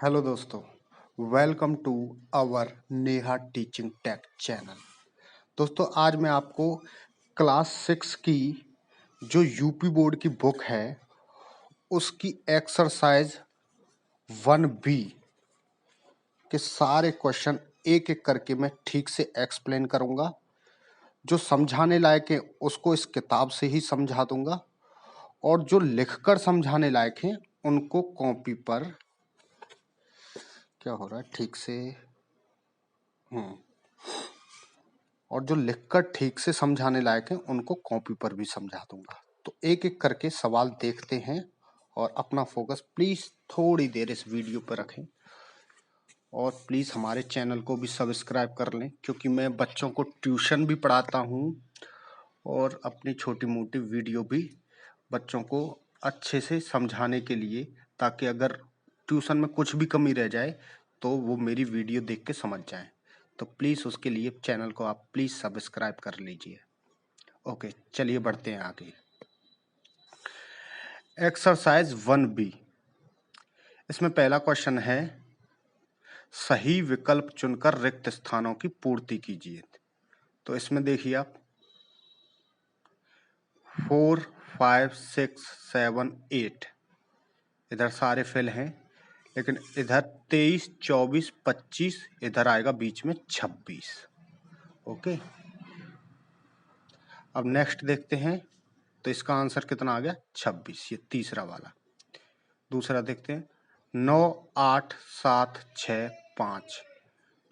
Hello दोस्तों, welcome to our Neha teaching tech channel. दोस्तों, आज मैं आपको क्लास 6 की जो यूपी बोर्ड की बुक है उसकी एक्सरसाइज 1B के सारे क्वेश्चन एक एक करके मैं ठीक से एक्सप्लेन करूंगा। जो समझाने लायक है उसको इस किताब से ही समझा दूंगा और जो लिखकर समझाने लायक हैं उनको कॉपी पर क्या हो रहा है ठीक से और जो लिखकर ठीक से समझाने लायक हैं उनको कॉपी पर भी समझा दूंगा। तो एक एक करके सवाल देखते हैं और अपना फोकस प्लीज थोड़ी देर इस वीडियो पर रखें और प्लीज हमारे चैनल को भी सब्सक्राइब कर लें, क्योंकि मैं बच्चों को ट्यूशन भी पढ़ाता हूँ और अपनी छोटी मोटी वीडियो भी बच्चों को अच्छे से समझाने के लिए, ताकि अगर ट्यूशन में कुछ भी कमी रह जाए तो वो मेरी वीडियो देख के समझ जाएं। तो प्लीज़ उसके लिए चैनल को आप प्लीज़ सब्सक्राइब कर लीजिए। ओके, चलिए बढ़ते हैं आगे। एक्सरसाइज 1B, इसमें पहला क्वेश्चन है सही विकल्प चुनकर रिक्त स्थानों की पूर्ति कीजिए। तो इसमें देखिए आप 4, 5, 6, 7, 8 इधर सारे फिल हैं, लेकिन इधर 23, 24, 25 इधर आएगा बीच में 26। ओके, अब नेक्स्ट देखते हैं। तो इसका आंसर कितना आ गया 26, ये तीसरा वाला। दूसरा देखते हैं 9, 8, 7, 6, 5,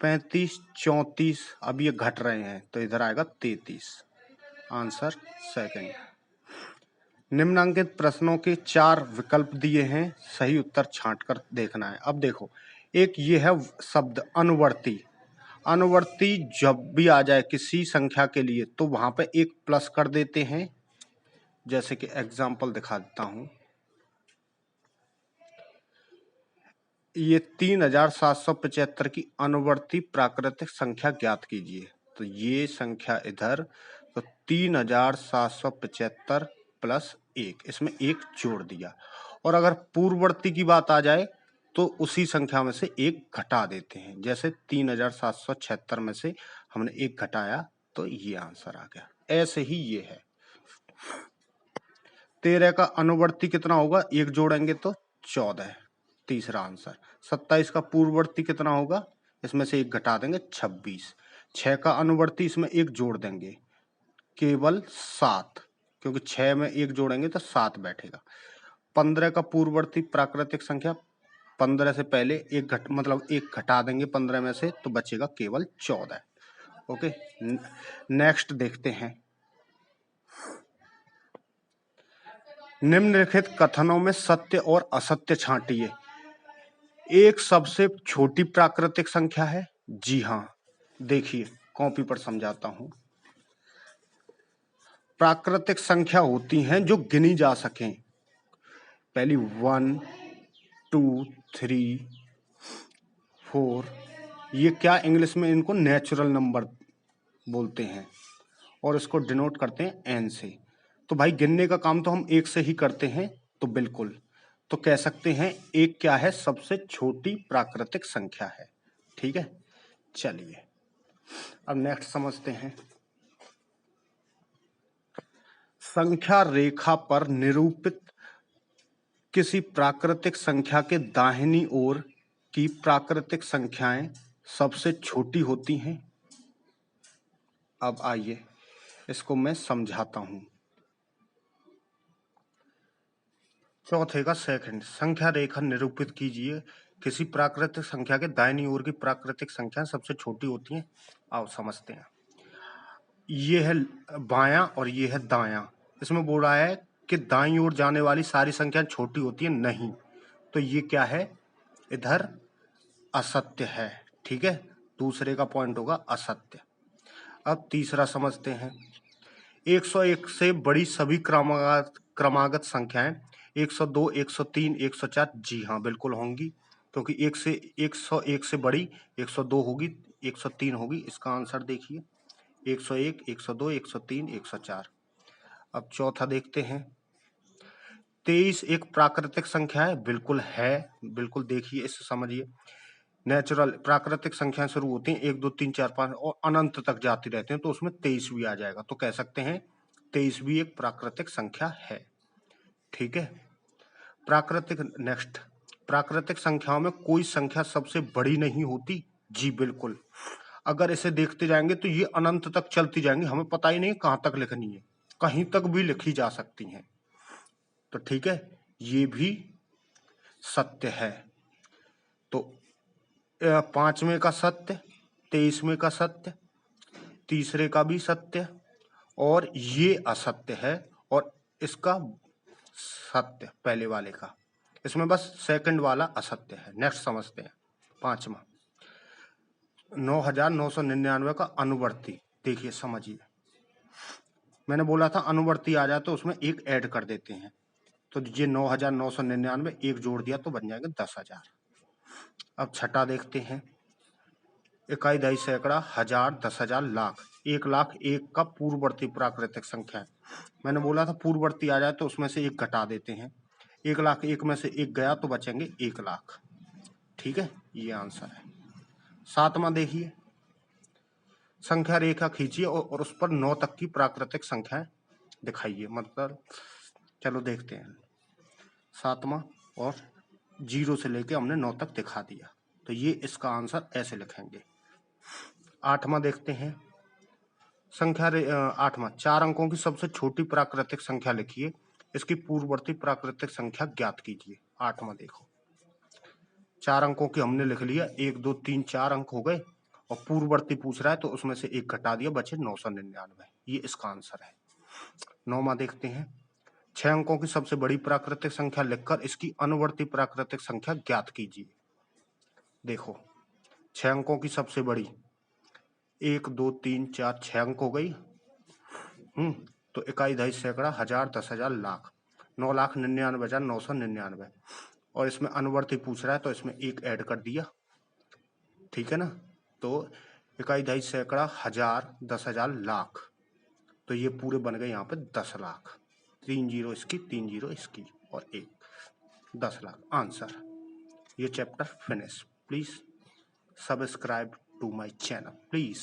35, 34 अब ये घट रहे हैं तो इधर आएगा 33। Answer second. निम्नांकित प्रश्नों के 4 विकल्प दिए हैं, सही उत्तर छांटकर देखना है। अब देखो, एक ये है शब्द अनुवर्ती। अनुवर्ती जब भी आ जाए किसी संख्या के लिए तो वहां पे एक प्लस कर देते हैं। जैसे कि एग्जाम्पल दिखा देता हूं, ये 3775 की अनुवर्ती प्राकृतिक संख्या ज्ञात कीजिए। तो ये संख्या इधर, तो 3775 प्लस 1, इसमें एक जोड़ दिया। और अगर पूर्ववर्ती की बात आ जाए तो उसी संख्या में से एक घटा देते हैं। जैसे 3776 में से हमने एक घटाया तो ये आंसर आ गया। ऐसे ही ये है। 13 का अनुवर्ती कितना होगा, एक जोड़ेंगे तो 14, तीसरा आंसर। 27 का पूर्ववर्ती कितना होगा, इसमें से एक घटा देंगे 26। 6 का अनुवर्ती इसमें एक जोड़ देंगे, केवल 7, क्योंकि 6 में एक जोड़ेंगे तो 7 बैठेगा। 15 का पूर्ववर्ती प्राकृतिक संख्या, 15 से पहले एक एक घटा देंगे 15 में से तो बचेगा केवल 14। ओके, नेक्स्ट देखते हैं। निम्नलिखित कथनों में सत्य और असत्य छांटिए। एक सबसे छोटी प्राकृतिक संख्या है। जी हाँ, देखिए कॉपी पर समझाता हूं। प्राकृतिक संख्या होती हैं जो गिनी जा सकें। पहली 1, 2, 3, 4, ये क्या इंग्लिश में इनको नेचुरल नंबर बोलते हैं और इसको डिनोट करते हैं एन से। तो भाई गिनने का काम तो हम एक से ही करते हैं, तो बिल्कुल तो कह सकते हैं एक क्या है, सबसे छोटी प्राकृतिक संख्या है। ठीक है, चलिए अब नेक्स्ट समझते हैं। संख्या रेखा पर निरूपित किसी प्राकृतिक संख्या के दाहिनी ओर की प्राकृतिक संख्याएं सबसे छोटी होती हैं। अब आइए इसको मैं समझाता हूं। चौथे का सेकंड, संख्या रेखा निरूपित कीजिए किसी प्राकृतिक संख्या के दाहिनी ओर की प्राकृतिक संख्या सबसे छोटी होती हैं। आओ समझते हैं। ये है बायां और ये है दायां। इसमें बोल रहा है कि दाईं ओर जाने वाली सारी संख्या छोटी होती है, नहीं। तो ये क्या है, इधर असत्य है। ठीक है, दूसरे का पॉइंट होगा असत्य। अब तीसरा समझते हैं। 101 से बड़ी सभी क्रमागत संख्याएं 102, 103, 104 जी हाँ बिल्कुल होंगी, क्योंकि 101 से बड़ी 102 होगी, 103 होगी। इसका आंसर देखिए 101, 102, 103, 104। अब चौथा देखते हैं। 23 एक प्राकृतिक संख्या है? बिल्कुल है, बिल्कुल देखिए इसे समझिए। नेचुरल प्राकृतिक संख्या शुरू होती हैं 1 2 3 4 5 और अनंत तक जाती रहती हैं, तो उसमें 23 भी आ जाएगा, तो कह सकते हैं 23 भी एक प्राकृतिक संख्या है। ठीक है। प्राकृतिक नेक्स्ट, प्राकृतिक संख्याओं में कोई संख्या सबसे बड़ी नहीं होती? जी बिल्कुल। अगर इसे देखते जाएंगे तो ये अनंत तक चलती जाएंगी, हमें पता ही नहीं कहां तक लिखनी है, कहीं तक भी लिखी जा सकती हैं। तो ठीक है, ये भी सत्य है। तो 5वें का सत्य, 23वें का सत्य, तीसरे का भी सत्य, और ये असत्य है, और इसका सत्य पहले वाले का, इसमें बस सेकंड वाला असत्य है। नेक्स्ट समझते हैं। 5वां 9999 का अनुवर्ती। देखिए समझिए, मैंने बोला था अनुवर्ती आ जाए तो उसमें एक ऐड कर देते हैं, तो ये 9999 एक जोड़ दिया तो बन जाएंगे 10,000। अब छठा देखते हैं। इकाई, दहाई, सैकड़ा, हजार, 10,000, लाख। 1,00,000 एक का पूर्ववर्ती प्राकृतिक संख्या है। मैंने बोला था पूर्ववर्ती आ जाए तो उसमें से एक घटा देते हैं। 1,00,000 एक में से एक गया तो बचेंगे 1,00,000। ठीक है, ये आंसर है। 7वां देखिए, संख्या रेखा खींचिए और उस पर 9 तक की प्राकृतिक संख्याएं दिखाइए। मतलब चलो देखते हैं। 7वां और 0 से लेके हमने 9 तक दिखा दिया, तो ये इसका आंसर ऐसे लिखेंगे। 8वां देखते हैं। संख्या 8वां 4 अंकों की सबसे छोटी प्राकृतिक संख्या लिखिए, इसकी पूर्ववर्ती प्राकृतिक संख्या ज्ञात कीजिए। 8वां देखो, 4 अंकों की हमने लिख लिया, 1 2 3 4 अंक हो गए, और पूर्ववर्ती पूछ रहा है तो उसमें से एक घटा दिया, बचे 999। ये इसका आंसर है। 9वां देखते हैं। 6 अंकों की सबसे बड़ी प्राकृतिक संख्या लिखकर इसकी अनुवर्ती प्राकृतिक संख्या ज्ञात कीजिए। देखो 6 अंकों की सबसे बड़ी 1 2 3 4 6 अंक हो गई। तो इकाई, दहाई, सैकड़ा, हजार, 10,000, लाख। 9,99,999, और इसमें अनुवर्ती पूछ रहा है तो इसमें एक ऐड कर दिया। ठीक है ना, तो इकाई, दहाई, सैकड़ा, हजार, 10,000, लाख, तो ये पूरे बन गए यहाँ पे 10 लाख। 3 जीरो इसकी, 3 जीरो इसकी, और एक 10 लाख आंसर। ये chapter finish. Please subscribe to my channel please.